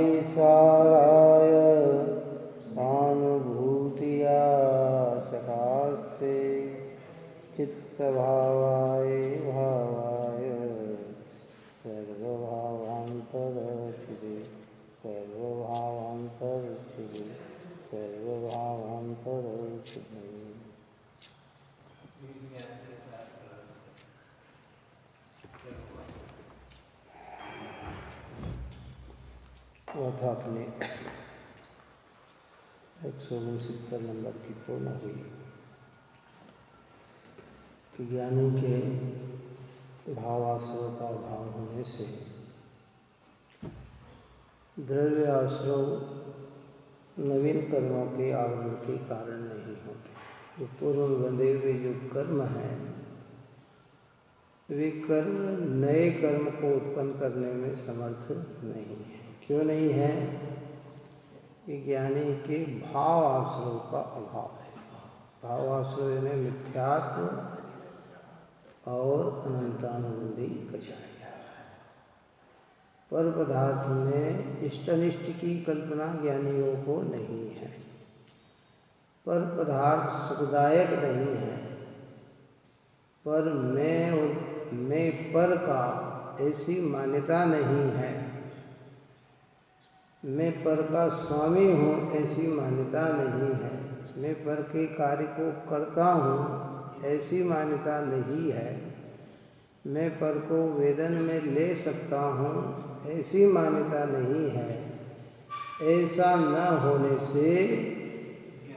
समैसाराय सानुभूतिया सखास्ते चित्तभावाय भावाय सर्वभावान्तरचिदे सर्वभावान्तरचिदे सर्वभावान्तरचिदे। वह अपने 169 नंबर की पूर्ण हुई कि ज्ञानी के भावाश्रव का अभाव होने से द्रव्य आश्रव नवीन कर्मों के आगमन के कारण नहीं होते। जो पूर्व बंधे हुए जो कर्म हैं वे कर्म नए कर्म को उत्पन्न करने में समर्थ नहीं है। क्यों नहीं है? कि ज्ञानी के भाव आश्रव का अभाव है। भाव आश्रव यानी मिथ्यात्व और अनंतानुबंधी कषाय। पर पदार्थ में इष्ट अनिष्ट की कल्पना ज्ञानियों को नहीं है। पर पदार्थ सुखदायक नहीं है। पर मैं पर का ऐसी मान्यता नहीं है। मैं पर का स्वामी हूँ ऐसी मान्यता नहीं है। मैं पर के कार्य को करता हूँ ऐसी मान्यता नहीं है। मैं पर को वेदन में ले सकता हूँ ऐसी मान्यता नहीं है। ऐसा न होने से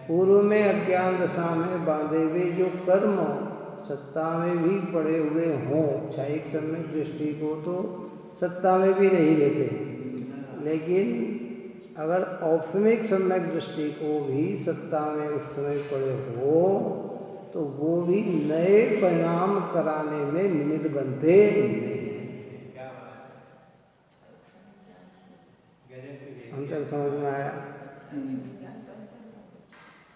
पूर्व में अज्ञान दशा में बांधे हुए जो कर्म सत्ता में भी पड़े हुए हों, क्षयिक सम्यक दृष्टि को तो सत्ता में भी नहीं लेते, लेकिन अगर औपमिक सम्यक दृष्टि को भी सत्ता में उस समय पड़े हो तो वो भी नए परिणाम कराने में निमित्त बनते हैं। अंतर समझ में आया?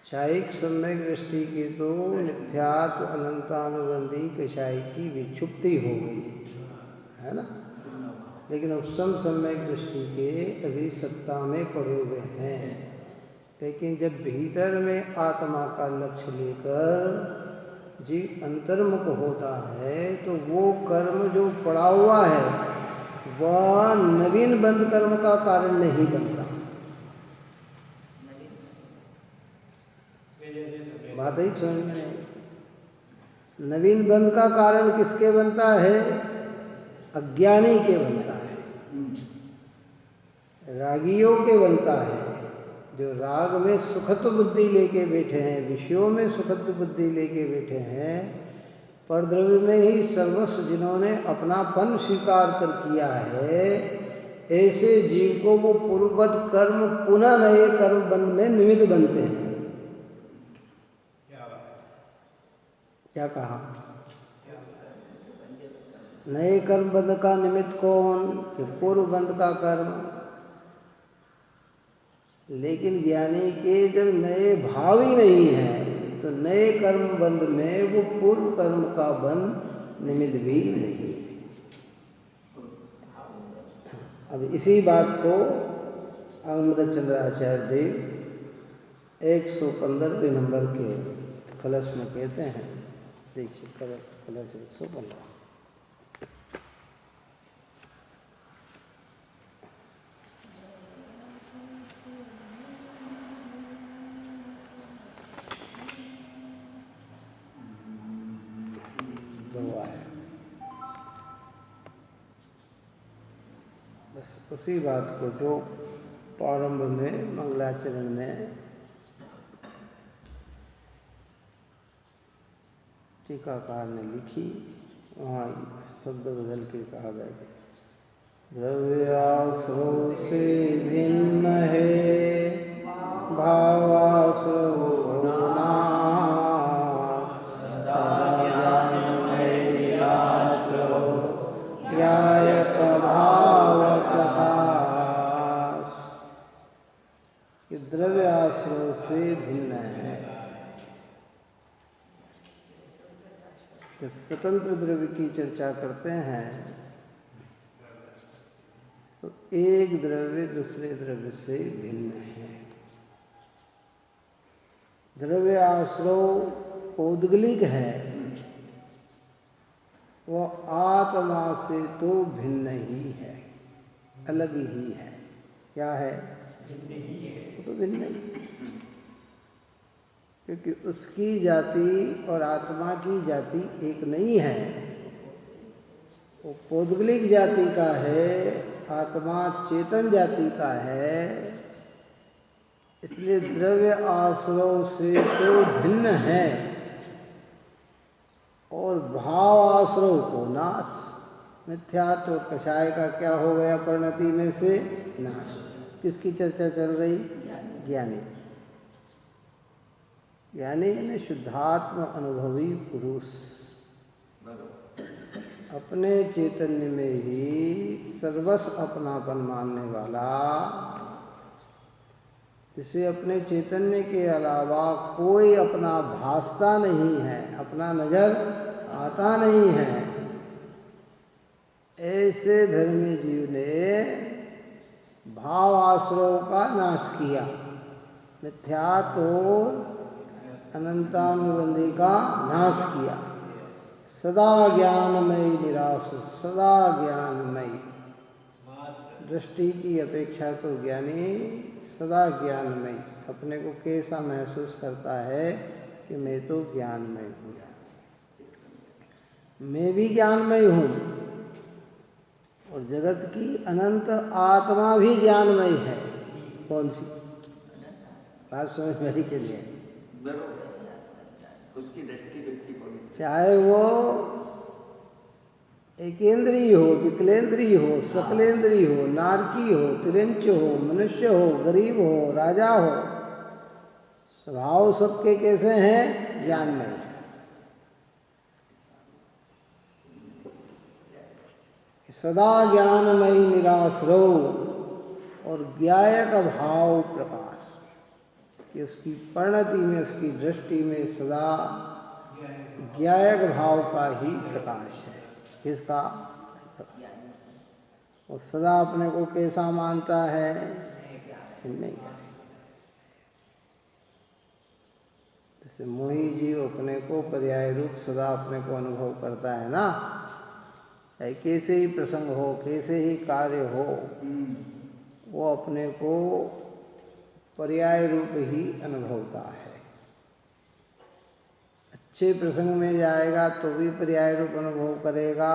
क्षयिक सम्यक दृष्टि की तो मिथ्यात्व अनंतानुबंधी कषाय की विक्षुप्ति हो गई है ना, लेकिन उपसम सम्यक दृष्टि के अभी सत्ता में पड़े हुए हैं। लेकिन जब भीतर में आत्मा का लक्ष्य लेकर जीव अंतर्मुख होता है तो वो कर्म जो पड़ा हुआ है वह नवीन बंध कर्म का कारण नहीं बनता। बात ही समझ में नहीं। नवीन बंध का कारण किसके बनता है? अज्ञानी के बनता है, रागियों के बनता है। जो राग में सुखत्व बुद्धि लेके बैठे हैं, विषयों में सुखत्व बुद्धि लेके बैठे हैं, परद्रव्य में ही सर्वस्व जिन्होंने अपनापन स्वीकार कर किया है, ऐसे जीव को वो पूर्ववत कर्म पुनः नए कर्म बंध में निमित्त बनते हैं। क्या कहा? नए कर्म बंध का निमित्त कौन? कि पूर्व बंध का कर्म। लेकिन ज्ञानी के जब नए भाव ही नहीं है तो नए कर्म बंध में वो पूर्व कर्म का बंध निमित्त भी नहीं। अब इसी बात को अमृतचंद्राचार्य देव 115वें नंबर के कलश में कहते हैं। देखिए कलश 115। बस उसी बात को जो प्रारंभ में मंगलाचरण में टीकाकार ने लिखी, वहाँ शब्द बदल के कहा गया है। द्रव्याश्रव से भिन्न है भावाश्रव द्रव्य आश्रव से भिन्न है। जब स्वतंत्र द्रव्य की चर्चा करते हैं तो एक द्रव्य दूसरे द्रव्य से भिन्न है। द्रव्य आश्रव पौद्गलिक है, वह आत्मा से तो भिन्न ही है, अलग ही है। क्या है? वो तो भिन्न ही है, क्योंकि उसकी जाति और आत्मा की जाति एक नहीं है। वो पौद्गलिक जाति का है, आत्मा चेतन जाति का है। इसलिए द्रव्य आश्रव से तो भिन्न है और भाव आश्रव को नाश। मिथ्यात्व और कषाय का क्या हो गया परिणति में से? नाश। किसकी चर्चा चल रही? ज्ञानी। ज्ञानी यानी शुद्धात्म अनुभवी पुरुष, अपने चैतन्य में ही सर्वस्व अपनापन मानने वाला, जिसे अपने चैतन्य के अलावा कोई अपना भासता नहीं है, अपना नजर आता नहीं है। ऐसे धर्मी जीव ने भाव आश्रव का नाश किया, मिथ्यात्व और अनंतानुबंधी का नाश किया। सदा ज्ञानमयी निराश, सदा ज्ञानमयी। दृष्टि की अपेक्षा तो ज्ञानी सदा ज्ञानमयी। अपने को कैसा महसूस करता है कि मैं तो ज्ञानमय हूँ, मैं भी ज्ञानमय हूँ, और जगत की अनंत आत्मा भी ज्ञानमय है। कौन सी बात समझ में आई के लिए? उसकी दृष्टि व्यक्ति को, चाहे वो एकेंद्रीय हो, विकलेंद्रीय हो, सकलेंद्रीय हो, नारकी हो, त्रिंच हो, मनुष्य हो, गरीब हो, राजा हो, स्वभाव सबके कैसे हैं? ज्ञानमय। सदा ज्ञानमयी निराश्रव और ज्ञायक भाव प्रकाश, कि उसकी परिणति में, उसकी दृष्टि में सदा ज्ञायक भाव का ही प्रकाश है। किसका? और सदा अपने को कैसा मानता है? नहीं। जैसे मोही जीव अपने को पर्याय रूप सदा अपने को अनुभव करता है ना, चाहे कैसे ही प्रसंग हो, कैसे ही कार्य हो, वो अपने को पर्याय रूप ही अनुभवता है। अच्छे प्रसंग में जाएगा तो भी पर्याय रूप अनुभव करेगा,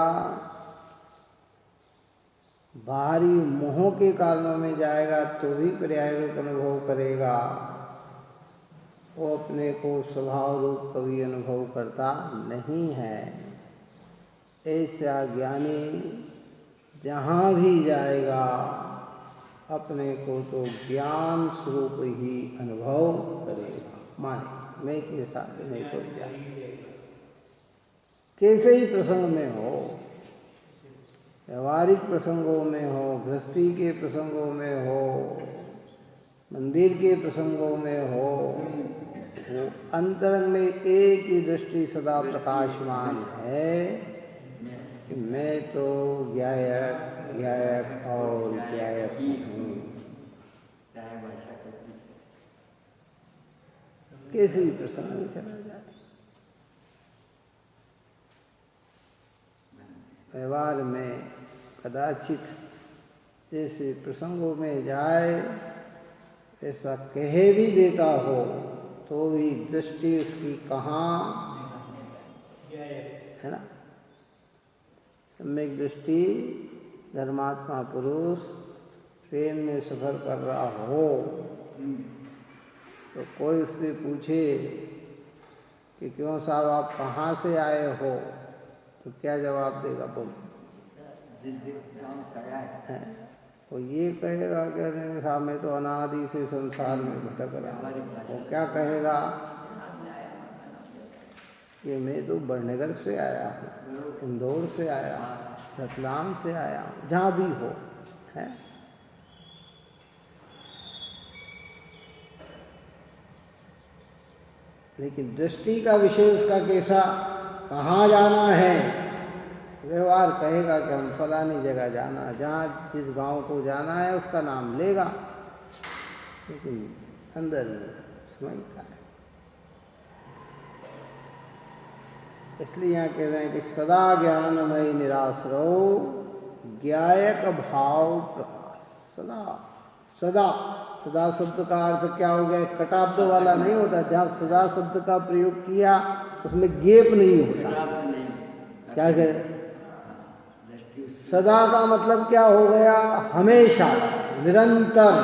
बाहरी मोह के कारणों में जाएगा तो भी पर्याय रूप अनुभव करेगा। वो अपने को स्वभाव रूप कभी अनुभव करता नहीं है। ऐसा ज्ञानी जहाँ भी जाएगा अपने को तो ज्ञान स्वरूप ही अनुभव करेगा। माने मैं के साथ नहीं तो ज्ञान, कैसे ही प्रसंग में हो, व्यवहारिक प्रसंगों में हो, गृहस्थी के प्रसंगों में हो, मंदिर के प्रसंगों में हो, वो अंतरंग में एक ही दृष्टि सदा प्रकाशमान है कि मैं तो ज्ञायक और ज्ञायक हूँ। कैसे ही प्रसंग में चला जाए, व्यवहार में कदाचित जैसे प्रसंगों में जाए, ऐसा कह भी देता हो तो भी दृष्टि उसकी कहाँ है ना? सम्यक दृष्टि धर्मात्मा पुरुष ट्रेन में सफर कर रहा हो तो कोई उससे पूछे कि क्यों साहब आप कहाँ से आए हो, तो क्या जवाब देगा? बोल। जिस दिन है वो ये कहेगा कि अरे साहब मैं तो अनादि से संसार में भटक रहा हूँ। वो क्या कहेगा कि मैं तो बड़नगर से आया हूँ, इंदौर से आया हूँ, रतलाम से आया हूँ, जहाँ भी हो है। लेकिन दृष्टि का विषय उसका कैसा, कहाँ जाना है, व्यवहार कहेगा कि हम फलानी जगह जाना, जहाँ जिस गांव को जाना है उसका नाम लेगा, लेकिन अंदर समझता है। इसलिए यहाँ कह रहे हैं कि सदा ज्ञानमय निराश्रो ज्ञायक भाव प्रकाश। सदा सदा सदा शब्द का अर्थ क्या हो गया? कटाब्द वाला नहीं होता। जब सदा शब्द का प्रयोग किया उसमें गेप नहीं होता। क्या कह सदा का मतलब क्या हो गया? हमेशा, निरंतर,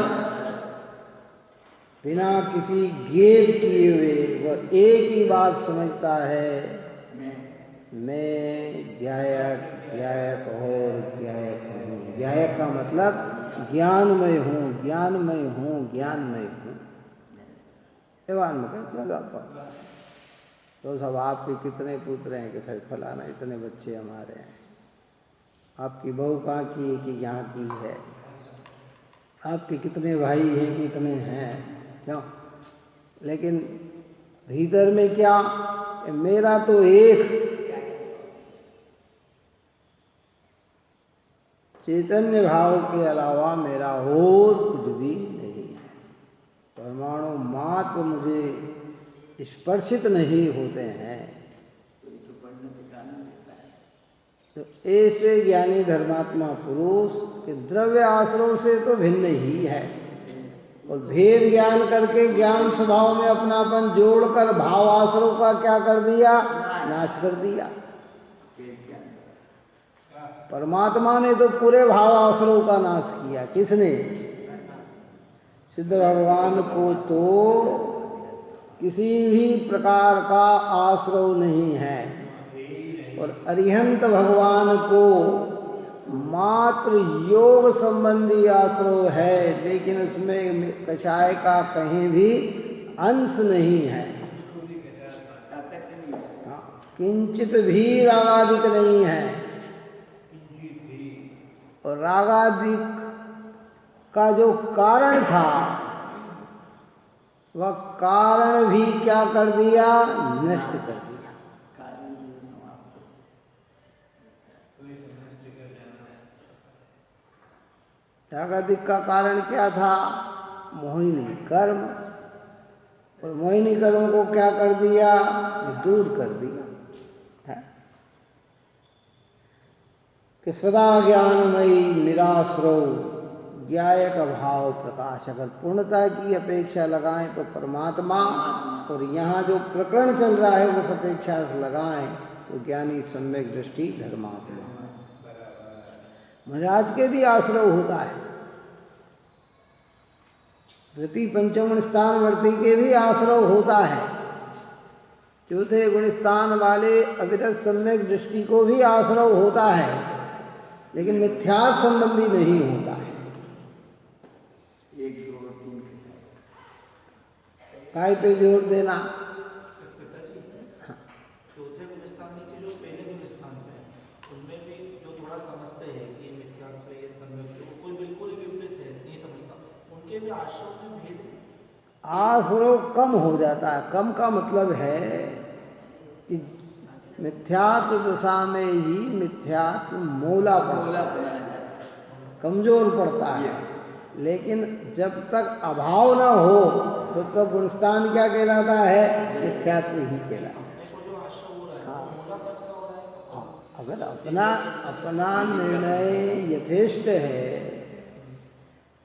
बिना किसी गेप किए हुए वह एक ही बात समझता है, मैं ज्ञायक ज्ञायक और ज्ञायक हूँ। ज्ञायक का मतलब ज्ञानमय हूँ, ज्ञानमय हूँ, ज्ञानमय हूँ। एवं में क्या जाता तो सब आपके कितने पुत्र हैं कि भाई फलाना इतने बच्चे हमारे हैं। आपकी बहू कहाँ की है कि यहाँ की है। आपके कितने भाई हैं कि इतने हैं, क्यों? लेकिन भीतर में क्या? मेरा तो एक चैतन्य भाव के अलावा मेरा और कुछ भी नहीं है। परमाणु मात्र मुझे स्पर्शित नहीं होते हैं। तो ऐसे ज्ञानी धर्मात्मा पुरुष के द्रव्य आश्रय से तो भिन्न ही है, और भेद ज्ञान करके ज्ञान स्वभाव में अपनापन जोड़कर भाव आश्रय का क्या कर दिया? नाश कर दिया। परमात्मा ने तो पूरे भाव आश्रय का नाश किया। किसने? सिद्ध भगवान को तो किसी भी प्रकार का आश्रय नहीं है, और अरिहंत भगवान को मात्र योग संबंधी आश्रय है, लेकिन उसमें कषाय का कहीं भी अंश नहीं है। किंचित भी रागादिक नहीं है, और रागादिक का जो कारण था वह कारण भी क्या कर दिया? नष्ट कर दिया। रागादिक का कारण क्या था? मोहिनी कर्म, और मोहिनी कर्म को क्या कर दिया? दूर कर दिया है कि सदा ज्ञानमयी निराश्रय ज्ञायक भाव प्रकाश। अगर पूर्णता की अपेक्षा लगाएं तो परमात्मा, और यहाँ जो प्रकरण चल रहा है उस अपेक्षा से लगाएं तो ज्ञानी सम्यक दृष्टि धर्मात्मा। महाराज के भी आश्रय होता है, तृतीय पंचम गुण स्थान वर्ती के भी आश्रय होता है, चौथे गुण स्थान वाले अविरत सम्यक दृष्टि को भी आश्रय होता है, लेकिन मिथ्यात्व संबंधी नहीं होता है। काय पे जोर देना? चौथे गुण स्थान नीचे जो पहले गुण स्थान पे उनमें भी जो थोड़ा समझते हैं कि मिथ्यात्व ये सम्यक, कोई बिल्कुल विपरीत है नहीं समझता, उनके भी आश्रय में भेद, आश्रय कम हो जाता है। कम का मतलब है कि मिथ्यात्व दशा में ही मिथ्यात्व मोला पड़ता है, कमजोर पड़ता है। लेकिन जब तक अभाव न हो तो तब गुणस्थान क्या कहलाता है? मिथ्यात्व ही कहलाता है। हाँ, अगर अपना निर्णय यथेष्ट है,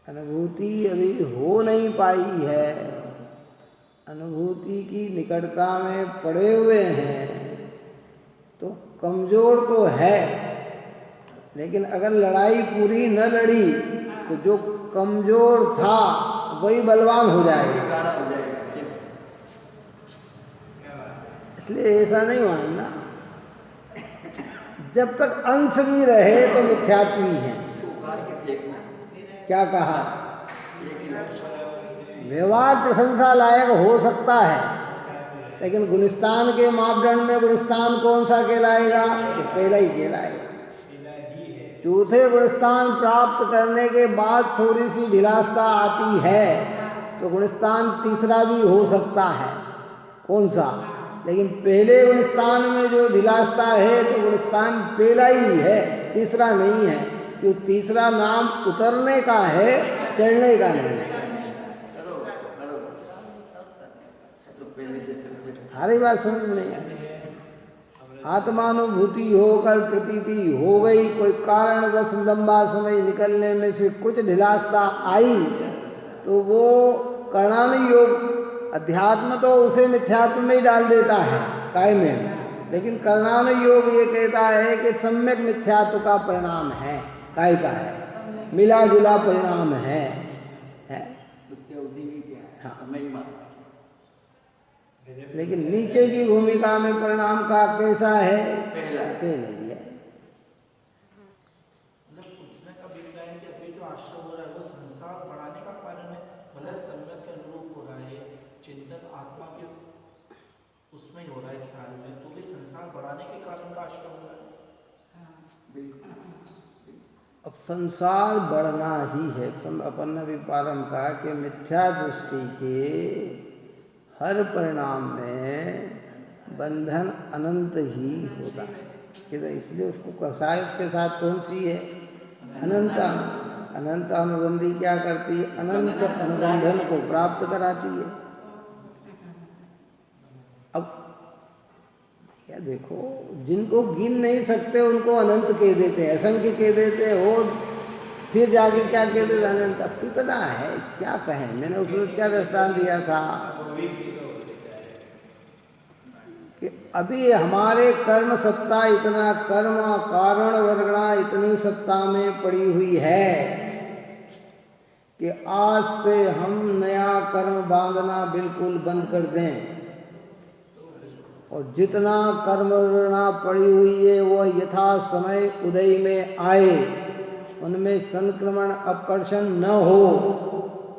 अनुभूति अभी हो नहीं पाई है, अनुभूति की निकटता में पड़े हुए हैं, तो कमजोर तो है, लेकिन अगर लड़ाई पूरी न लड़ी तो जो कमजोर था वही बलवान हो जाएगा। इसलिए ऐसा नहीं मानना, जब तक अंश भी रहे तो मिथ्यात्व ही है। क्या कहा? व्यवहार प्रशंसा लायक हो सकता है, लेकिन गुणस्थान के मापदंड में गुणस्थान कौन सा कहलाएगा? तो पहला ही कहलाएगा। चौथे गुणस्थान प्राप्त करने के बाद थोड़ी सी ढिलासता आती है तो गुणस्थान तीसरा भी हो सकता है। कौन सा? लेकिन पहले गुणस्थान में जो ढिलासता है तो गुणस्थान पहला ही है, तीसरा नहीं है, क्यों तीसरा नाम उतरने का है, चढ़ने का नहीं है। सारी बात समझ में नहीं आई। आत्मानुभूति होकर प्रतीति हो गई, कोई कारणवश लंबा समय निकलने में फिर कुछ ढिलासता आई तो वो कर्णानुयोग, अध्यात्म तो उसे मिथ्यात्व में ही डाल देता है काय में, लेकिन कर्णानुयोग ये कहता है कि सम्यक मिथ्यात्व का परिणाम है, काय का है, मिला जुला परिणाम है। उसकी अवधि भी क्या है? हाँ। समय ही मात्र। लेकिन नीचे की भूमिका में परिणाम का कैसा है, पहला नहीं है। मतलब पूछने का अभिप्राय है कि अभी जो आश्रम हो रहा है वो संसार बढ़ाने का कारण है, मतलब सम्यक के अनुरूप हो रहा है, चिंतन आत्मा के उसमें ही हो रहा है ख्याल में, तो भी संसार बढ़ाने के कारण का आश्रम हो रहा है। बिल्कुल। अब संसार बढ़ना ही है। अपन ने भी प्रारंभ कहा कि मिथ्या दृष्टि के हर परिणाम में बंधन अनंत ही होता है, इसलिए उसको कसाय उसके साथ कौन सी है, अनंत। अनंत अनुबंधी क्या करती है, अनंत अनुबंधन को प्राप्त कराती है। अब क्या देखो, जिनको गिन नहीं सकते उनको अनंत कह देते हैं, असंख्य कह देते हैं, और फिर जाके क्या कह देते, अनंत। अब कितना है, क्या कहें। मैंने उसमें क्या दृष्टांत दिया था कि अभी हमारे कर्म सत्ता इतना, कर्म कारण वर्गणा इतनी सत्ता में पड़ी हुई है कि आज से हम नया कर्म बांधना बिल्कुल बंद कर दें, और जितना कर्म वर्गणा पड़ी हुई है वो यथा समय उदय में आए, उनमें संक्रमण अपकर्षण न हो,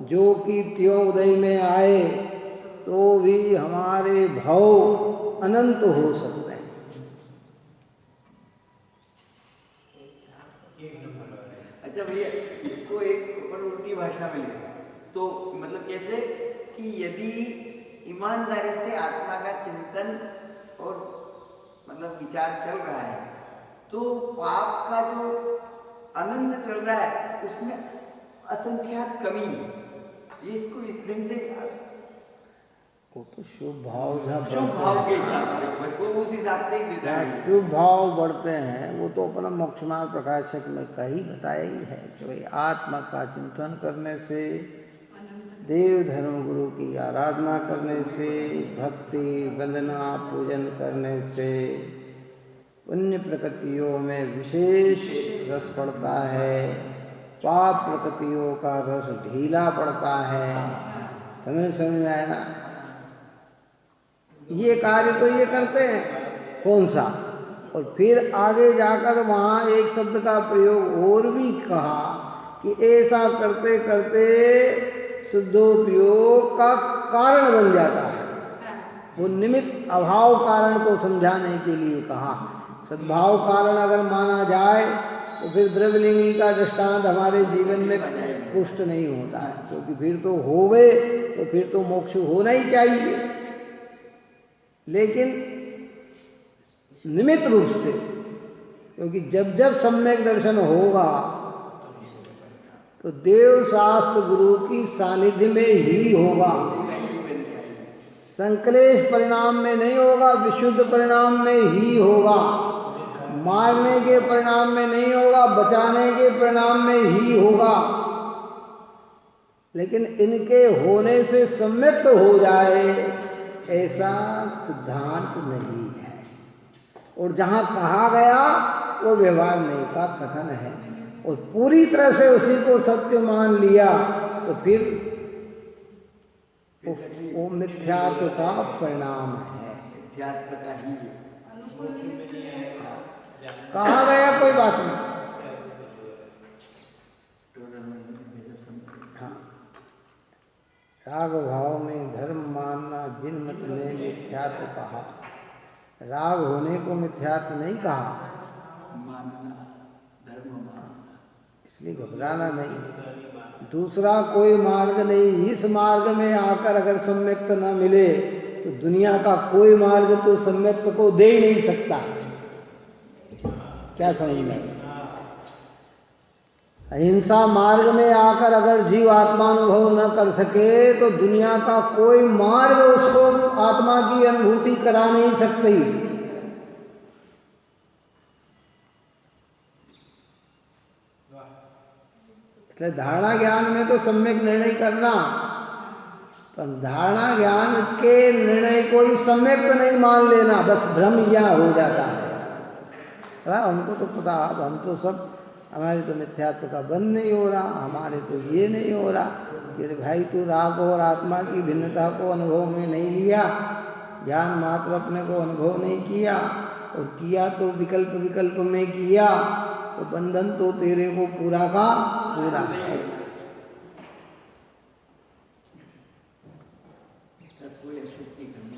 जो कि त्यों उदय में आए, तो भी हमारे भाव अनंत हो सकते हैं। अच्छा भैया, इसको एक उल्टी भाषा में लिखा तो मतलब कैसे कि यदि ईमानदारी से आत्मा का चिंतन और मतलब विचार चल रहा है तो पाप का जो अनंत चल रहा है उसमें असंख्यात कमी है। ये इसको इस ढंग से वो तो शुभ भाव जहाँ शुभ भाव के हिसाब से बस वो उस हिसाब से ही देता है। शुभ भाव बढ़ते हैं, वो तो अपना मोक्षमार्ग प्रकाशक में कहीं बताया ही है कि भाई आत्मा का चिंतन करने से, देव धर्म गुरु की आराधना करने से, भक्ति वंदना पूजन करने से पुण्य प्रकृतियों में विशेष रस पड़ता है, पाप प्रकृतियों का रस ढीला पड़ता है। समझ में आया ना। ये कार्य तो ये करते हैं, कौन सा, और फिर आगे जाकर वहाँ एक शब्द का प्रयोग और भी कहा कि ऐसा करते करते शुद्धोपयोग का कारण बन जाता है। वो निमित्त अभाव कारण को समझाने के लिए कहा। सद्भाव कारण अगर माना जाए तो फिर द्रव्यलिंगी का दृष्टांत हमारे जीवन में पुष्ट नहीं होता है, क्योंकि फिर तो हो गए तो फिर तो मोक्ष होना ही चाहिए। लेकिन निमित्त रूप से, क्योंकि जब जब सम्यक दर्शन होगा तो देव शास्त्र गुरु की सानिध्य में ही होगा, संक्लेश परिणाम में नहीं होगा, विशुद्ध परिणाम में ही होगा, मारने के परिणाम में नहीं होगा, बचाने के परिणाम में ही होगा। लेकिन इनके होने से सम्यक हो जाए ऐसा सिद्धांत नहीं है, और जहाँ कहा गया वो व्यवहार नहीं का कथन है, और पूरी तरह से उसी को सत्य मान लिया तो फिर वो मिथ्यात्व का परिणाम है। मिथ्यात्व का ही कहा गया कोई बात नहीं। हाँ, राग भाव में धर्म मानना जिन मत ने मिथ्यात्व कहा, राग होने को मिथ्यात्व नहीं कहा, मानना धर्म मानना, इसलिए घबराना नहीं। दूसरा कोई मार्ग नहीं, इस मार्ग में आकर अगर सम्यक्त न मिले तो दुनिया का कोई मार्ग तो सम्यक को दे ही नहीं सकता। क्या समझ में? अहिंसा मार्ग में आकर अगर जीव आत्मा अनुभव न कर सके तो दुनिया का कोई मार्ग उसको आत्मा की अनुभूति करा नहीं सकती। इसलिए धारणा ज्ञान में तो सम्यक निर्णय करना, पर धारणा ज्ञान के निर्णय को ही सम्यक तो नहीं मान लेना, बस भ्रम यह हो जाता है। हमको तो पता, अब हम तो सब, हमारे तो मिथ्यात्व का बंध नहीं हो रहा, हमारे तो ये नहीं हो रहा कि भाई तू राग और आत्मा की भिन्नता को अनुभव में नहीं लिया, ज्ञान मात्र अपने को अनुभव नहीं किया, और किया तो विकल्प विकल्प में किया, तो बंधन तो तेरे को पूरा का पूरा है।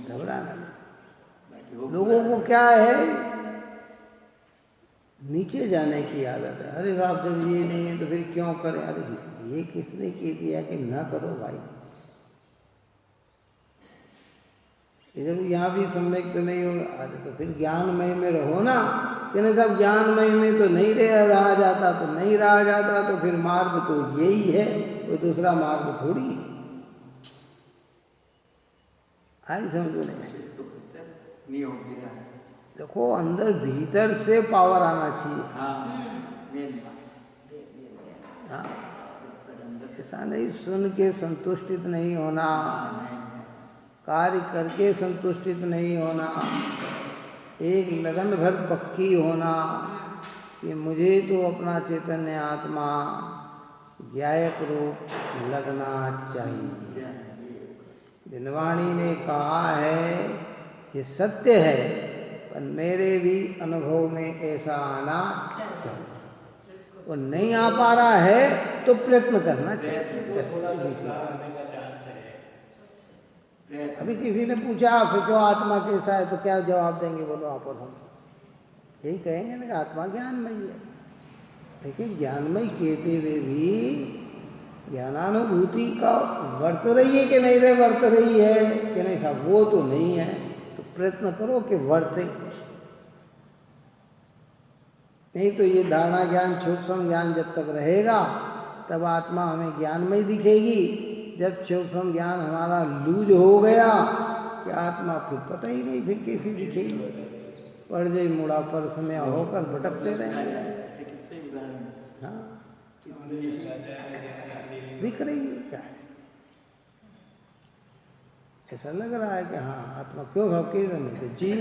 घबराना लोगों को क्या है, नीचे जाने की आदत है। अरे बाप जब ये नहीं है तो फिर क्यों करें? अरे ये किसने कह दिया कि ना करो भाई? जब यहाँ भी सम्यक तो नहीं होगा, अरे तो फिर ज्ञानमय में रहो ना। कि सब ज्ञानमय में तो नहीं रहा जाता, तो नहीं रहा जाता तो फिर मार्ग तो यही है, कोई दूसरा मार्ग थोड़ी है। आई समझो नहीं हो गया। देखो अंदर भीतर से पावर आना चाहिए। हाँ, ऐसा नहीं सुन के संतुष्टित नहीं होना, कार्य करके संतुष्टित नहीं होना, एक लगन भर पक्की होना कि मुझे तो अपना चैतन्य आत्मा ज्ञायक रूप लगना चाहिए। दिनवाणी ने कहा है ये सत्य है, पर मेरे भी अनुभव में ऐसा आना चाहिए। और नहीं आ पा रहा है तो प्रयत्न करना चाहिए। अभी किसी ने पूछा फिर क्यों आत्मा कैसा है, तो क्या जवाब देंगे? बोलो आप और हम यही कहेंगे ना कि आत्मा ज्ञानमयी है। लेकिन ज्ञानमयी कहते हुए भी ज्ञानानुभूति का वर्त रही है कि नहीं रे वर्त रही है कि नहीं साहब, वो तो नहीं है। तो प्रयत्न करो कि वर्ते, नहीं तो ये धारणा ज्ञान सूक्ष्म ज्ञान जब तक रहेगा तब आत्मा हमें ज्ञानमय दिखेगी। जब सूक्ष्म ज्ञान हमारा लूज हो गया कि आत्मा फिर पता ही नहीं फिर कैसी दिखेगी, पड़ जाए मुड़ा पर समय होकर भटकते रहेंगे। हाँ दिख रही है क्या? ऐसा लग रहा है कि हाँ आत्मा क्यों भटके, तो जी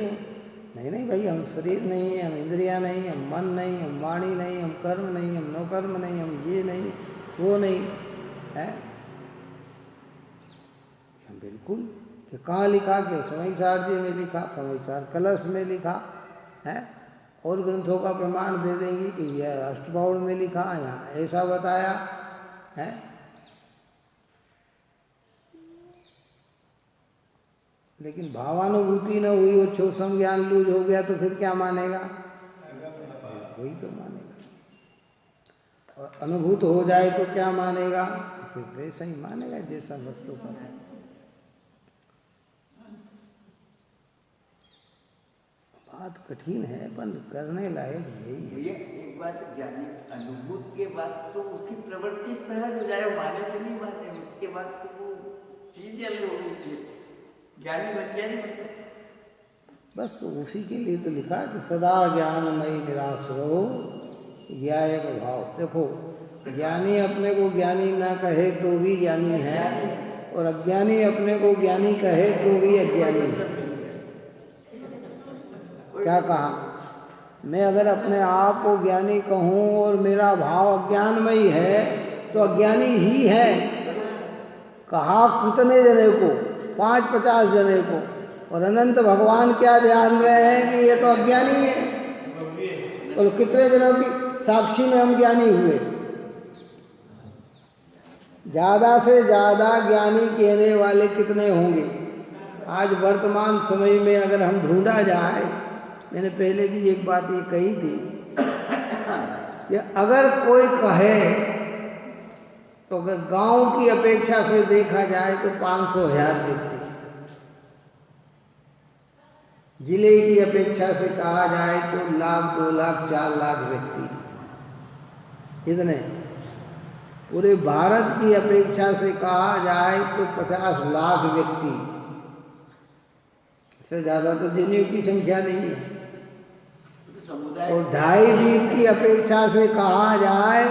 नहीं नहीं भाई, हम शरीर नहीं है, हम इंद्रिया नहीं, हम मन नहीं, हम वाणी नहीं, हम कर्म नहीं, हम नो कर्म नहीं, हम ये नहीं वो नहीं है। बिल्कुल कि कहाँ लिखा कि समयसार जी में लिखा, समयसार कलश में लिखा है, और ग्रंथों का प्रमाण दे देंगे कि यह अष्टबाउल में लिखा, यहाँ ऐसा बताया है। लेकिन भावानुभूति न हुई, वो सूक्ष्म ज्ञान लूज हो गया तो फिर क्या मानेगा? वही तो मानेगा। और अनुभूत हो जाए तो क्या मानेगा? फिर वैसा ही मानेगा जैसा वस्तु पर है। बात कठिन है पर करने लायक यही है। ये एक बात ज्ञानी अनुभूत के बाद तो उसकी प्रवृत्ति सहज हो जाए, माने तो नहीं माने, उसके बाद तो वो चीज अलग हो गई, ज्ञानी बन गया नहीं। बस तो उसी के लिए तो लिखा कि सदा ज्ञानमयी निराश रहो ज्ञायक भाव। देखो ज्ञानी अपने को ज्ञानी ना कहे तो भी ज्ञानी है, और अज्ञानी अपने को ज्ञानी कहे तो भी अज्ञानी है। क्या कहा? मैं अगर अपने आप को ज्ञानी कहूँ और मेरा भाव अज्ञानमयी है तो अज्ञानी ही है। कहा कितने जने को? 5-50 जने को। और अनंत भगवान क्या ध्यान रहे हैं कि ये तो अज्ञानी है। और कितने जनों की साक्षी में हम ज्ञानी हुए? ज्यादा से ज्यादा ज्ञानी कहने वाले कितने होंगे? आज वर्तमान समय में अगर हम ढूंढा जाए, मैंने पहले भी एक बात ये कही थी कि अगर कोई कहे तो अगर गांव की अपेक्षा से देखा जाए तो 500,000 व्यक्ति, जिले की अपेक्षा से कहा जाए तो 1 लाख 2 लाख 4 लाख व्यक्ति, इतने। पूरे भारत की अपेक्षा से कहा जाए तो 50 लाख व्यक्ति, इससे ज़्यादा तो जनेऊ की संख्या नहीं है। और 2.5 द्वीप की अपेक्षा से कहा जाए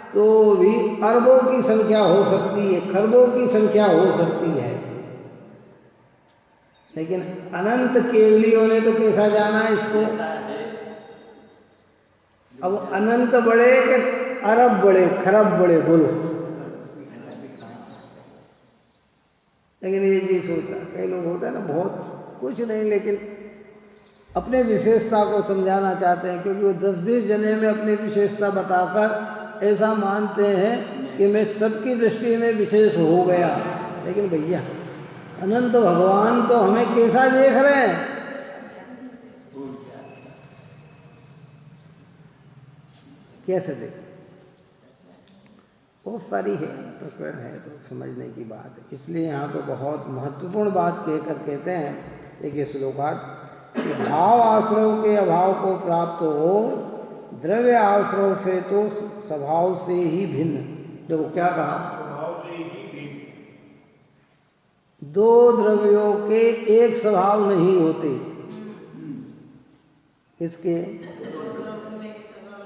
तो भी अरबों की संख्या हो सकती है, खरबों की संख्या हो सकती है। लेकिन अनंत केवलियों ने तो कैसा जाना इसको? अब अनंत बड़े कि अरब बड़े, खरब बड़े, बोलो। लेकिन ये चीज होता, कई लोग होता है ना, बहुत कुछ नहीं लेकिन अपने विशेषता को समझाना चाहते हैं, क्योंकि वो 10-20 जने में अपनी विशेषता बताकर ऐसा मानते हैं कि मैं सबकी दृष्टि में विशेष हो गया। लेकिन भैया अनंत भगवान तो हमें कैसा देख रहे हैं? कैसे देख? बहुत सारी है, प्रकरण है तो समझने की बात है। इसलिए यहाँ तो बहुत महत्वपूर्ण बात कहकर कहते हैं एक श्लोकार्थ कि भाव आश्रव के अभाव को प्राप्त हो, द्रव्य आश्रव से तो स्वभाव से ही भिन्न। देखो क्या कहा, दो द्रव्यों के एक स्वभाव नहीं होते। इसके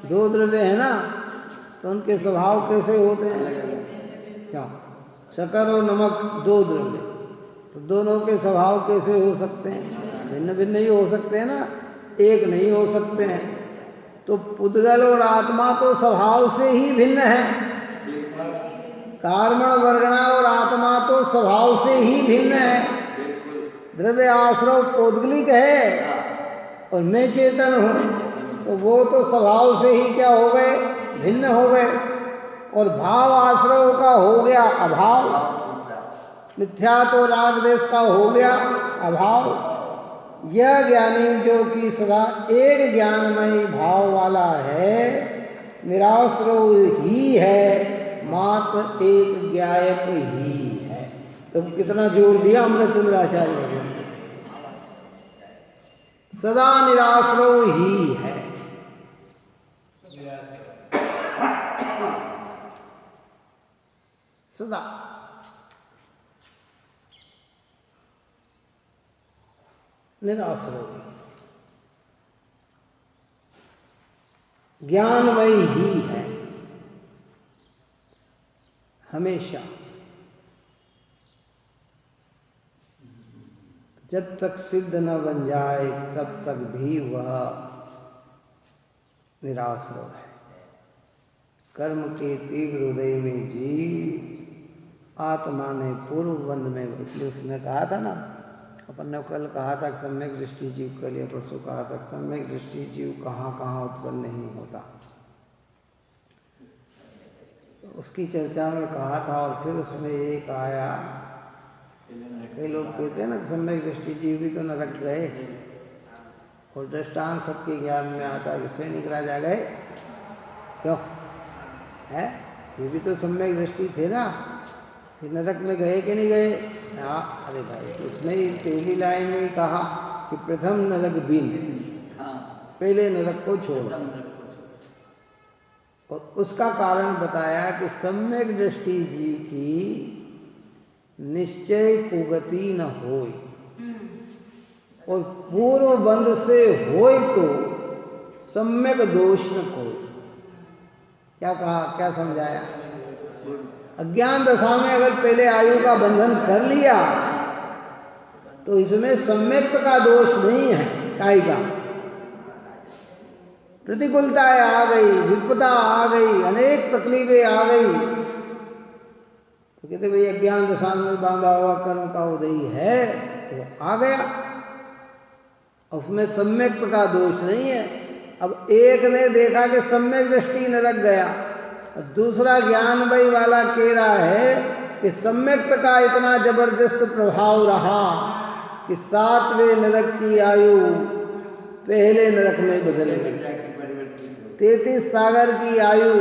दो द्रव्य है ना, तो उनके स्वभाव कैसे होते हैं? क्या शक्कर और नमक 2 द्रव्य, तो दोनों के स्वभाव कैसे हो सकते हैं? भिन्न भिन्न ही हो सकते हैं ना, एक नहीं हो सकते हैं। तो पुद्गल और आत्मा तो स्वभाव से ही भिन्न है। कार्मण वर्गणा और आत्मा तो स्वभाव से ही भिन्न है। द्रव्य आश्रव पौद्गलिक है और मैं चेतन हूँ, तो वो तो स्वभाव से ही क्या हो गए? भिन्न हो गए। और भाव आश्रव का हो गया अभाव, मिथ्या तो राग देश का हो गया अभाव। यह ज्ञानी जो कि सदा एक ज्ञानमय भाव वाला है, निराश्रव ही है, मात्र एक ज्ञायक ही है। तो कितना जोर दिया अमृतचंद्र आचार्य ने, सदा निराश्रव ही है। सदा निराश्रय ज्ञानमय ही है हमेशा। जब तक सिद्ध न बन जाए तब तक भी वह निराश्रय है। कर्म के तीव्र उदय में जीव आत्मा ने पूर्व बंध में, इसलिए उसने कहा था ना, अपन ने कल कहा था कि सम्यक दृष्टि जीव, कल या परसों कहा था सम्यक दृष्टि जीव कहाँ कहाँ उत्पन्न नहीं होता, तो उसकी चर्चा में कहा था। और फिर उसमें एक आया, कई लोग कहते हैं ना सम्यक दृष्टि जीव भी तो नरक गए, और दृष्टांत सबके ज्ञान में आता है, सैनिक राजा गए क्यों है, ये भी तो सम्यक दृष्टि थे ना, फिर नरक में गए कि नहीं गए? हाँ, अरे भाई उसने ही पहली लाइन में ही कहा कि प्रथम नरक बीन, पहले नरक को छोड़। और उसका कारण बताया कि सम्यक दृष्टि जीव की निश्चय कुगति न होय, और पूर्व बंध से होय तो सम्यक दोष न कोई। क्या कहा, क्या समझाया? अज्ञान दशा में अगर पहले आयु का बंधन कर लिया तो इसमें सम्यक्त का दोष नहीं है, काई का प्रतिकूलताएं आ गई, विपदा आ गई, अनेक तकलीफें आ गई, तो कहते भाई अज्ञान दशा में बांधा हुआ कर्म का उदय है तो आ गया, उसमें सम्यक्त का दोष नहीं है। अब एक ने देखा कि सम्यक दृष्टि नरक गया, दूसरा ज्ञानमयी वाला कह रहा है कि सम्यक्त का इतना जबरदस्त प्रभाव रहा कि 7वें नरक की आयु पहले नरक में बदल गई। 33 सागर की आयु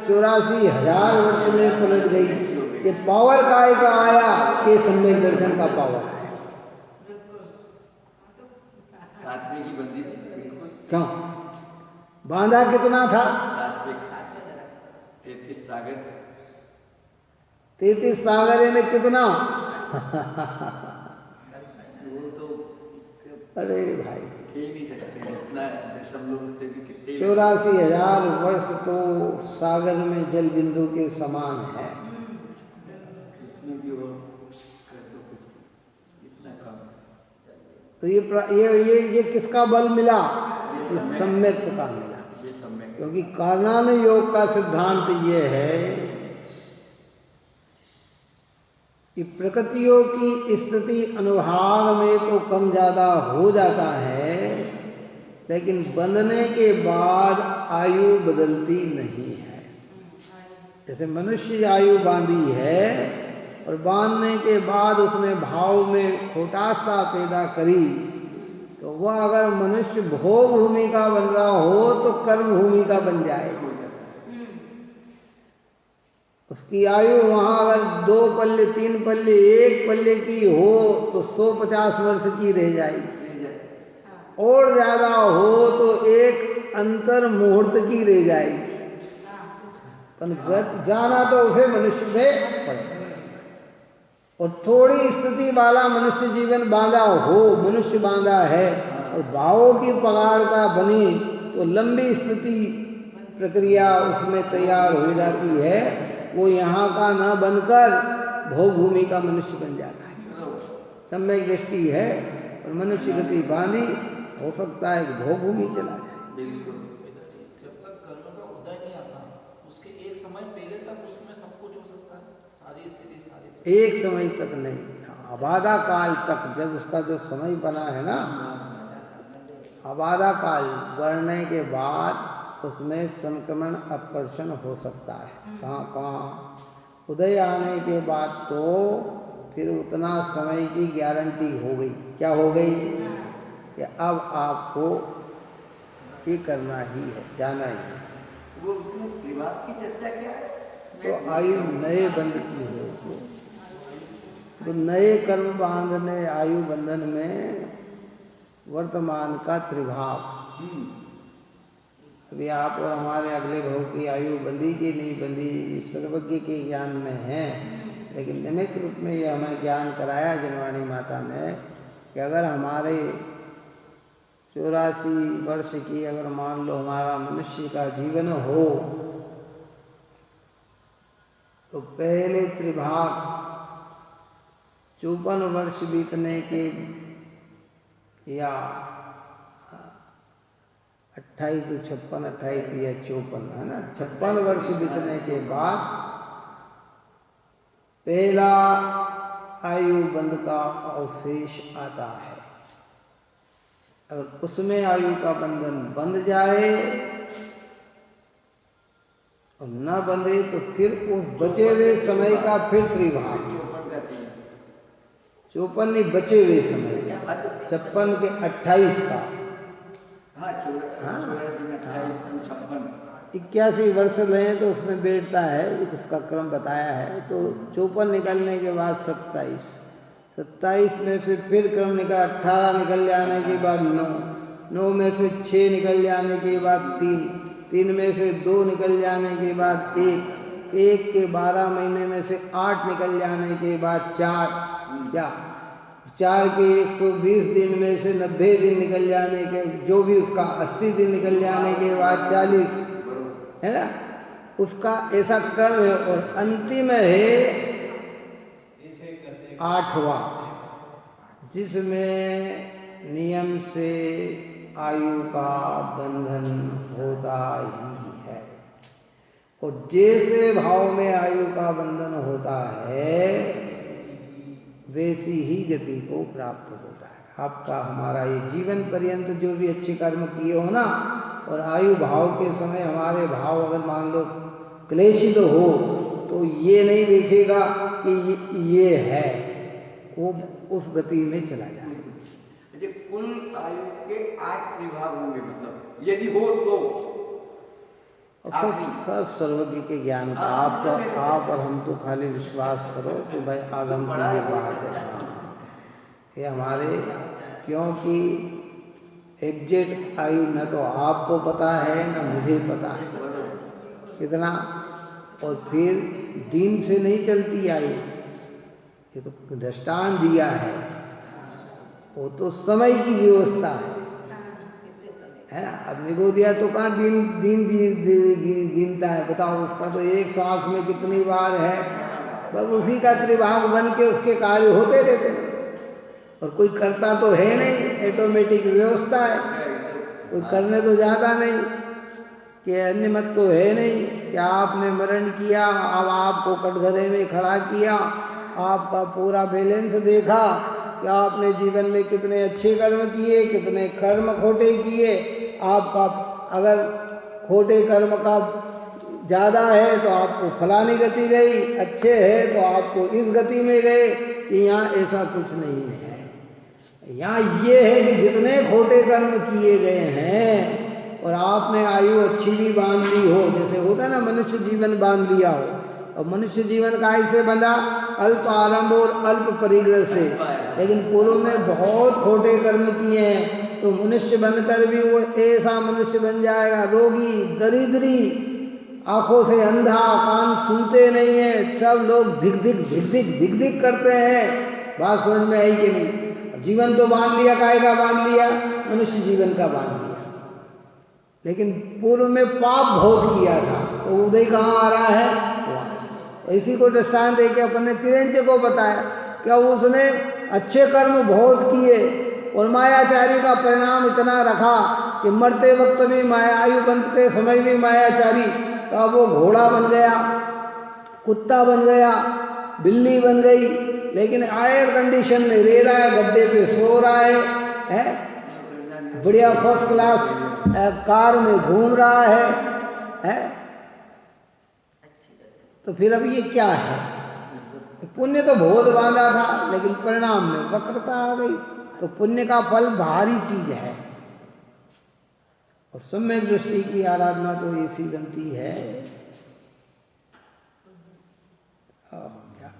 84,000 वर्ष में पलट गई। ये पावर काय का आया कि सम्यक दर्शन का पावर है। क्यों? बांधा कितना था? 33 सागर। 33 सागर यानी कितना? वो तो अरे भाई कह ही नहीं सकते इतना, दशमलव से भी कितने 84,000 वर्ष तो सागर में जल बिंदु के समान है। इसमें भी और कर दो कुछ, इतना कम। तो ये किसका बल मिला? ये सम्यक का मिला। ये सम्यक, क्योंकि कारणानुयोग का सिद्धांत ये है कि प्रकृतियों की स्थिति अनुभाग में तो कम ज्यादा हो जाता है, लेकिन बंधने के बाद आयु बदलती नहीं है। जैसे मनुष्य आयु बांधी है और बांधने के बाद उसने भाव में खोटास्ता पैदा करी, तो वह अगर मनुष्य भोग भूमि का बन रहा हो तो कर्म भूमि का बन जाएगा। उसकी आयु वहां अगर 2 पल्ले 3 पल्ले 1 पल्ले की हो तो 150 वर्ष की रह जाएगी, और ज्यादा हो तो एक अंतर मुहूर्त की रह जाएगी। जाना तो उसे मनुष्य में पड़ेगा। और थोड़ी स्थिति वाला मनुष्य जीवन बांधा हो, मनुष्य बांधा है और भावों की पगाढ़ता बनी तो लंबी स्थिति प्रक्रिया उसमें तैयार हो जाती है। वो यहाँ का न बनकर भोग भूमि का मनुष्य बन जाता है। सम्यक दृष्टि है और मनुष्य गति बांधी, हो सकता है कि भोग भूमि चला जाए। बिल्कुल। जब तक कर्म का उदय नहीं आता, उसके एक समय पहले तक उसमें सब कुछ हो सकता है, सारी स्थिति सारी। एक समय तक नहीं, आबादा काल तक, जब उसका जो समय बना है ना, आबादा काल बढ़ने के बाद उसमें संक्रमण अपकर्षण हो सकता है। कहाँ उदय आने के बाद तो फिर उतना समय की गारंटी हो गई। क्या हो गई? कि अब आपको ये करना ही है, जाना ही है। वो उसमें विवाह की चर्चा क्या है? तो आयु नए बंध की हो, तो नए कर्म बांधने आयु बंधन में वर्तमान का त्रिभाव। अभी आप और हमारे अगले भाव की आयु बंधी की नहीं बंधी सर्वज्ञ के ज्ञान में है, लेकिन निमित्त रूप में ये हमें ज्ञान कराया जनवाणी माता ने कि अगर हमारे 84 वर्ष की अगर मान लो हमारा मनुष्य का जीवन हो, तो पहले त्रिभाग 54 वर्ष बीतने के या 28 तो 56 28 या 54 है ना, 56 वर्ष बीतने के बाद पहला आयु बंध का अवशेष आता है। अगर उसमें आयु का बंधन बंध जाए और न बंधे तो फिर उस बचे हुए समय का फिर त्रिभाग 54 नहीं, बचे हुए समय 56 के 28 का 81 वर्ष रहे तो उसमें बैठता है, उसका क्रम बताया है। तो 54 निकलने के बाद 27 में से फिर क्रम निकल 18 निकल जाने के बाद 9 में से 6 निकल जाने के बाद 3 में से 2 निकल जाने के बाद 1 के 12 महीने में से 8 निकल जाने के बाद 4 के 120 दिन में से 90 दिन निकल जाने के, जो भी उसका 80 दिन निकल जाने के बाद 40 है ना, उसका ऐसा क्रम है। और अंतिम है 8वां, जिसमें नियम से आयु का बंधन होता ही है। और जैसे भाव में आयु का बंधन होता है वैसी ही गति को प्राप्त होता है। आपका हमारा ये जीवन पर्यंत जो भी अच्छे कर्म किए हो ना, और आयु भाव के समय हमारे भाव अगर मान लो क्लेशित हो तो ये नहीं देखेगा कि ये है, वो उस गति में चला जाए। कुल आयु के 8 विभाग होंगे, मतलब यदि हो तो सब सर्वज्ञ के ज्ञान का आप और हम तो खाली विश्वास करो कि भाई आगम की ये बात है। ये हमारे, क्योंकि एग्जैक्ट आयु न तो आपको पता है न मुझे पता है कितना, और फिर दिन से नहीं चलती आयु, ये तो दृष्टांत दिया है, वो तो समय की व्यवस्था है ना। अब निगो दिया तो कहाँ दिन गिनता है, बताओ उसका तो एक सांस में कितनी बार है, बस उसी का त्रिभाग बन के उसके कार्य होते रहते हैं, और कोई करता तो है नहीं, ऑटोमेटिक व्यवस्था है, कोई करने तो जाता नहीं कि अन्य मत तो है नहीं कि आपने मरण किया, अब आपको कटघरे में खड़ा किया, आपका पूरा बैलेंस देखा कि आपने जीवन में कितने अच्छे कर्म किए, कितने कर्म खोटे किए, आपका अगर खोटे कर्म का ज़्यादा है तो आपको फलानी गति गई, अच्छे है तो आपको इस गति में गए, कि यहाँ ऐसा कुछ नहीं है। यहाँ ये है कि जितने खोटे कर्म किए गए हैं और आपने आयु अच्छी भी बांध ली हो, जैसे होता ना मनुष्य जीवन बांध लिया हो, और मनुष्य जीवन का ऐसे बंधा अल्प आरंभ और अल्प परिग्रह से, लेकिन पूर्व में बहुत खोटे कर्म किए हैं, तो मनुष्य बनकर भी वो ऐसा मनुष्य बन जाएगा, रोगी, दरिद्री, आंखों से अंधा, कान सुनते नहीं है, सब लोग धिक धिक करते हैं। बात समझ में आई कि नहीं? जीवन तो बांध लिया, काहे का बांध लिया? मनुष्य जीवन का बांध लिया, लेकिन पूर्व में पाप बहुत किया था, तो उदय कहाँ आ रहा है? इसी को दृष्टांत देके अपन ने तिरंज को बताया क्या उसने अच्छे कर्म बहुत किए और मायाचारी का परिणाम इतना रखा कि मरते वक्त भी माया, आयु बनते समय भी मायाचारी, तो अब वो घोड़ा बन गया, कुत्ता बन गया, बिल्ली बन गई, लेकिन एयर कंडीशन में रह रहा है, गड्ढे पे सो रहा है? बढ़िया फर्स्ट क्लास कार में घूम रहा है? तो फिर अब ये क्या है? पुण्य तो बहुत बांधा था, लेकिन परिणाम में वक्रता आ गई, तो पुण्य का फल भारी चीज है, और सम्यक दृष्टि की आराधना तो ऐसी बनती है। क्या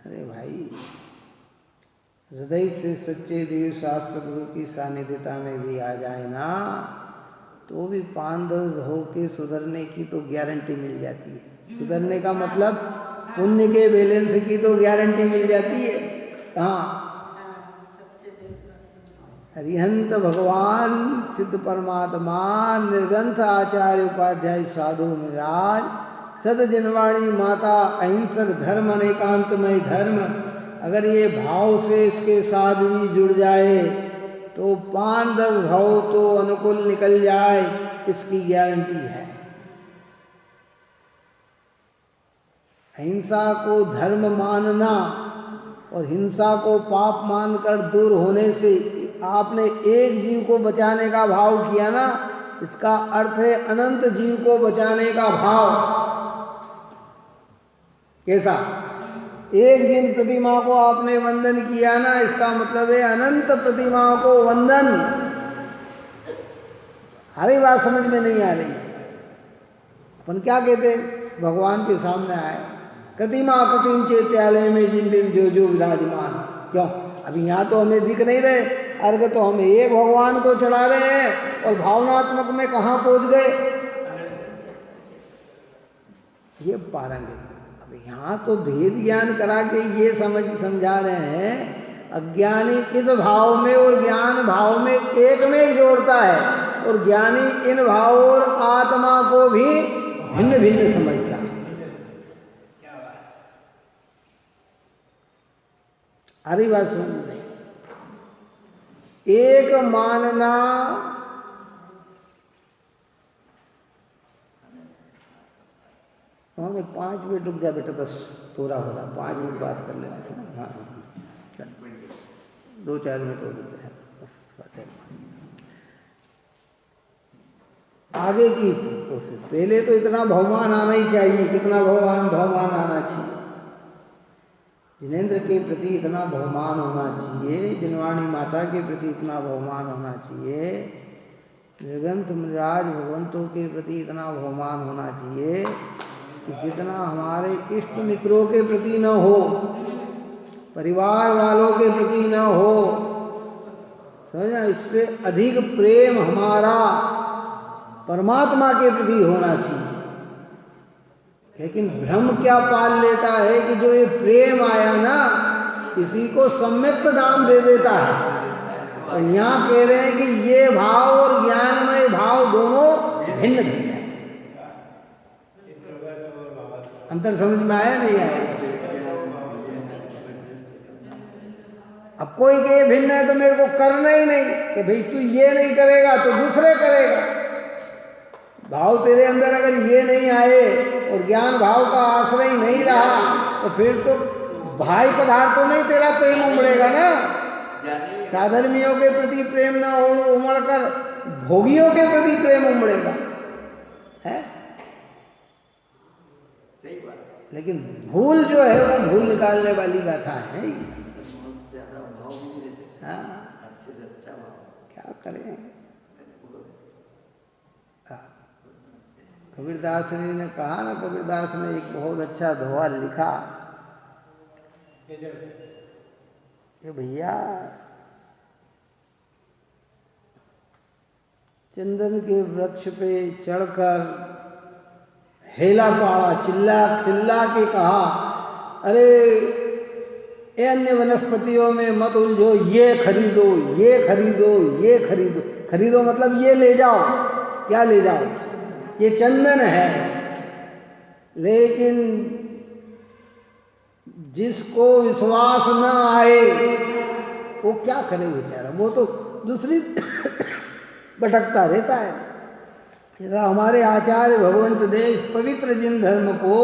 अरे भाई, हृदय से सच्चे देव शास्त्र गुरु की सानिध्यता में भी आ जाए ना, तो भी 5-10 होके सुधरने की तो गारंटी मिल जाती है। सुधरने का मतलब पुण्य के बैलेंस की तो गारंटी मिल जाती है। हाँ, हरिहंत भगवान सिद्ध परमात्मा निर्ग्रंथ आचार्य उपाध्याय साधु महाराज सद जनवाणी माता अहिंसक धर्म अनेकांतमय धर्म, अगर ये भाव से इसके साथ भी जुड़ जाए तो 5-10 भाव तो अनुकूल निकल जाए, इसकी गारंटी है। अहिंसा को धर्म मानना और हिंसा को पाप मानकर दूर होने से आपने एक जीव को बचाने का भाव किया ना, इसका अर्थ है अनंत जीव को बचाने का भाव। कैसा? एक दिन प्रतिमा को आपने वंदन किया ना, इसका मतलब है अनंत प्रतिमाओं को वंदन। हरी बात समझ में नहीं आ रही? अपन क्या कहते? भगवान के सामने आए, प्रतिमा कठिन चैत्यालय में जिन बिन जो जो विराजमान। क्यों? अभी यहाँ तो हमें दिख नहीं रहे, अर्घ तो हम एक भगवान को चढ़ा रहे हैं, और भावनात्मक में कहाँ पहुंच गए? ये पारेंगे। अब यहाँ तो भेद ज्ञान करा के ये समझा रहे हैं, अज्ञानी इस भाव में और ज्ञान भाव में एक में एक जोड़ता है, और ज्ञानी इन भाव और आत्मा को भी भिन्न भिन्न समझता है। हरी बात सुन, एक मानना हमें 5 मिनट रुक गया बेटा, बस पूरा हो रहा, 5 मिनट बात कर लेते हैं। हाँ, 2-4 मिनट हो जाते हैं। आगे की कोशिश, पहले तो इतना भगवान आना ही चाहिए, कितना भगवान आना चाहिए, जिनेंद्र के प्रति इतना बहुमान होना चाहिए, जिनवाणी माता के प्रति इतना बहुमान होना चाहिए, निर्ग्रंथ मुनिराज भगवंतों के प्रति इतना बहुमान होना चाहिए कि जितना हमारे इष्ट मित्रों के प्रति न हो, परिवार वालों के प्रति न हो, समझना, इससे अधिक प्रेम हमारा परमात्मा के प्रति होना चाहिए। लेकिन भ्रम क्या पाल लेता है कि जो ये प्रेम आया ना, इसी को सम्यक दाम दे देता है। और यहाँ कह रहे हैं कि ये भाव और ज्ञानमय भाव दोनों भिन्न भिन्न है। अंतर समझ में आया नहीं आया? अब कोई कहे भिन्न है तो मेरे को करना ही नहीं, कि भाई तू ये नहीं करेगा तो दूसरे करेगा। भाव तेरे अंदर अगर ये नहीं आए और ज्ञान भाव का आश्रय नहीं रहा तो फिर तो भाई पदार्थों में तेरा प्रेम उमड़ेगा ना। साधर्मियों के प्रति प्रेम न उमड़ कर भोगियों के प्रति प्रेम उमड़ेगा, है? सही बात। लेकिन भूल जो है वो भूल निकालने वाली गाथा है। हाँ, अच्छे से अच्छा भाव क्या करें। कबीरदास जी ने कहा ना, कबीरदास ने एक बहुत अच्छा दोहा लिखा कि भैया चंदन के वृक्ष पे चढ़कर हेला पाड़ा, चिल्ला चिल्ला के कहा, अरे ये अन्य वनस्पतियों में मत उलझो, ये खरीदो, ये खरीदो, ये खरीदो। खरीदो मतलब ये ले जाओ। क्या ले जाओ? ये चंदन है। लेकिन जिसको विश्वास न आए वो क्या करे बेचारा, वो तो दूसरी भटकता रहता है। जैसा हमारे आचार्य भगवंत देश पवित्र जिन धर्म को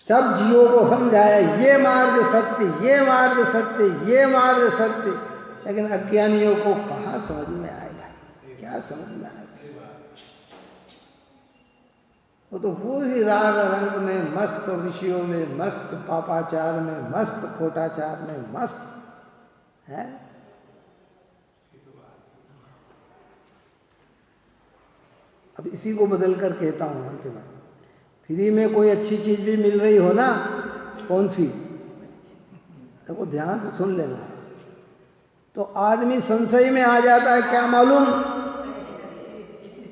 सब जीवों को समझाया, ये मार्ग सत्य, ये मार्ग सत्य, ये मार्ग सत्य, लेकिन अज्ञानियों को कहाँ समझ में आएगा, क्या समझ में आएगा। वो तो पूरी राग रंग में मस्त, विषयों में मस्त, पापाचार में मस्त, खोटाचार में मस्त है। अब इसी को बदल कर कहता हूं अंतिम में, फ्री में कोई अच्छी चीज भी मिल रही हो ना, कौन सी, तो वो ध्यान से सुन लेना, तो आदमी संशय में आ जाता है, क्या मालूम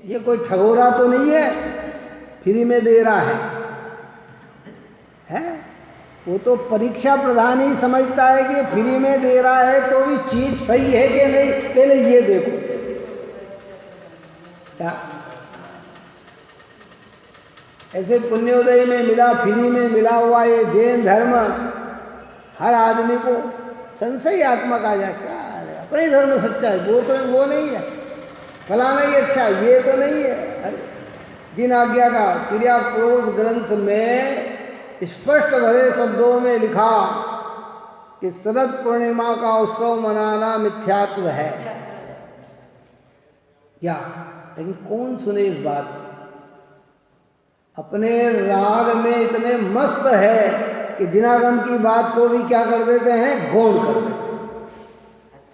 ये कोई ठगोरा तो नहीं है, फ्री में दे रहा है? वो तो परीक्षा प्रधान ही समझता है कि फ्री में दे रहा है तो भी चीज सही है कि नहीं, पहले ये देखो। क्या ऐसे पुण्योदय में मिला, फ्री में मिला हुआ ये जैन धर्म, हर आदमी को संशय आत्मक आ जाए, क्या है अपना ही धर्म सच्चा है, वो तो वो नहीं है, फलाना ही अच्छा, ये तो नहीं है। अरे जिन आज्ञा का क्रिया क्रोध ग्रंथ में स्पष्ट भरे शब्दों में लिखा कि शरद पूर्णिमा का उत्सव मनाना मिथ्यात्व है, क्या, लेकिन कौन सुने इस बात को? अपने राग में इतने मस्त है कि जिनागम की बात को भी क्या कर देते हैं, गौण कर देते हैं।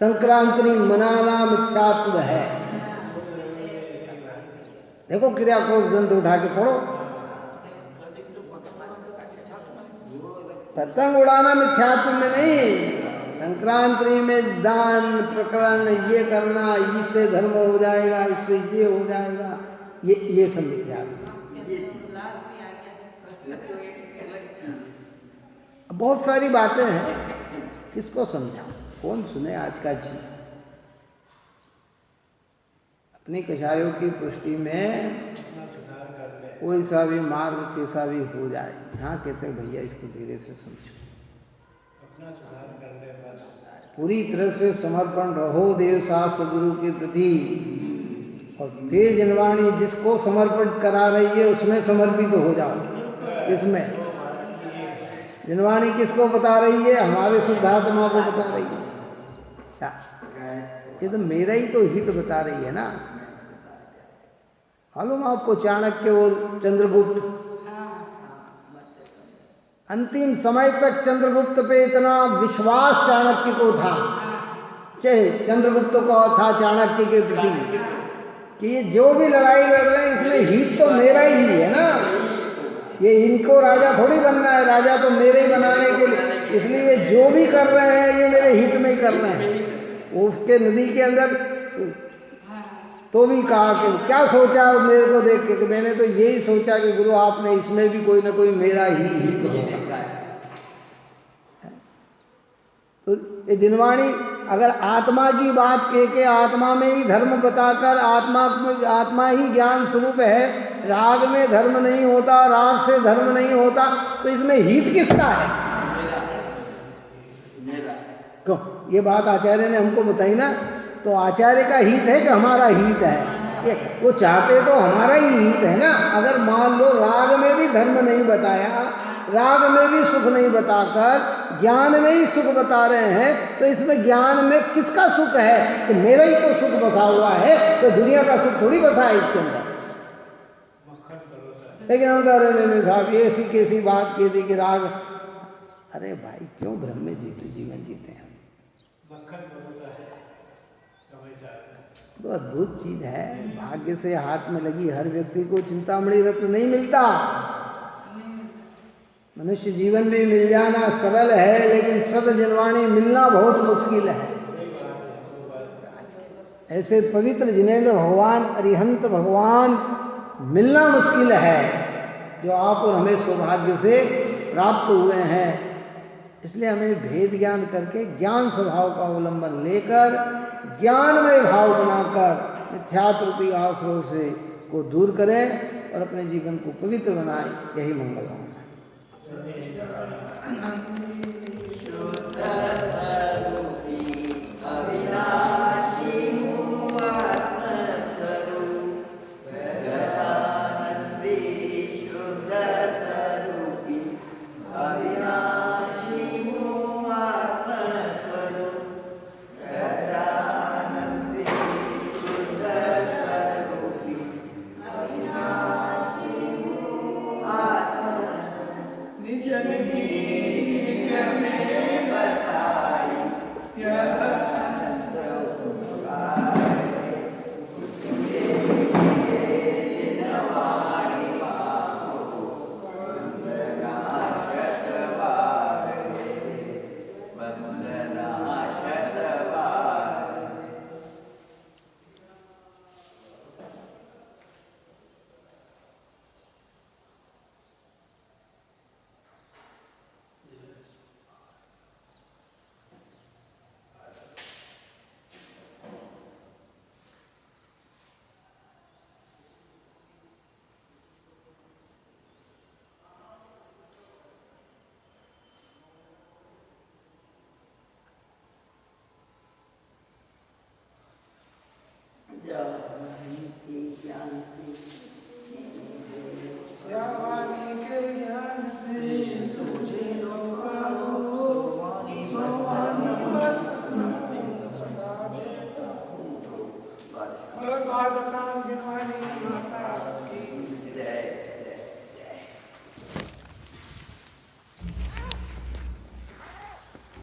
संक्रांति मनाना मिथ्यात्व है। देखो क्रिया को ग्रंथ उठा के पढ़ो, पतंग उड़ाना मिथ्यात्व में नहीं, संक्रांति में दान प्रकरण ये करना, इससे धर्म हो जाएगा, इससे ये हो जाएगा, ये सब मिथ्यात्व। बहुत सारी बातें हैं, किसको समझाऊं, कौन सुने आज का जी। अपनी कषायों की पुष्टि में कोई सा भी मार्ग कैसा भी हो जाए, यहाँ कहते हैं भैया इसको धीरे से समझो, पूरी तरह से समर्पण रहो देव शास्त्र गुरु के प्रति। और फिर जनवाणी जिसको समर्पित करा रही है उसमें समर्पित हो जाओ। इसमें जनवाणी किसको बता रही है, हमारे शुद्धात्मा को बता रही है, ये तो मेरा ही तो हित बता रही है ना। मालूम आपको चाणक्य और चंद्रगुप्त, अंतिम समय तक चंद्रगुप्त पे इतना विश्वास चाणक्य को था, चाहे चंद्रगुप्त को था चाणक्य के प्रति, कि ये जो भी लड़ाई लड़ रहे हैं इसमें हित तो मेरा ही है ना, ये इनको राजा थोड़ी बनना है, राजा तो मेरे ही बनाने के लिए, इसलिए जो भी कर रहे हैं ये मेरे हित में ही कर रहे हैं। उसके नदी के अंदर तो भी कहा कि क्या सोचा मेरे को देख के, कि मैंने तो यही सोचा कि गुरु आपने इसमें भी कोई ना कोई मेरा ही हित होगा। तो ये जिनवाणी अगर आत्मा की बात कह के आत्मा में ही धर्म बताकर आत्मा ही ज्ञान स्वरूप है, राग में धर्म नहीं होता, राग से धर्म नहीं होता, तो इसमें हित किसका है? क्यों ये बात आचार्य ने हमको बताई ना, तो आचार्य का हित है कि हमारा हित है? ये वो चाहते तो हमारा ही हित है ना। अगर मान लो राग में भी धर्म नहीं बताया, राग में भी सुख नहीं बताकर ज्ञान में ही सुख बता रहे हैं, तो इसमें ज्ञान में किसका सुख है? तो मेरा ही तो सुख बसा हुआ है, तो दुनिया का सुख थोड़ी बसा है इसके अंदर। लेकिन हम कह रहे नहीं साहब ये ऐसी कैसी बात कह दी कि राग, अरे भाई क्यों भ्रम में जीवन जीते हैं? तो अद्भुत चीज है। भाग्य से हाथ में लगी हर व्यक्ति को चिंतामणि रत्न नहीं मिलता। मनुष्य जीवन में मिल जाना सरल है, लेकिन सद जिनवाणी मिलना बहुत मुश्किल है। ऐसे पवित्र जिनेंद्र भगवान, अरिहंत भगवान मिलना मुश्किल है, जो आप और हमें सौभाग्य से प्राप्त हुए हैं। इसलिए हमें भेद ज्ञान करके ज्ञान स्वभाव का अवलंबन लेकर ज्ञानमय भाव बनाकर मिथ्यात्व रूपी आश्रय से को दूर करें और अपने जीवन को पवित्र बनाएं। यही मंगल है। वाणी के ज्ञान से सूझे लोका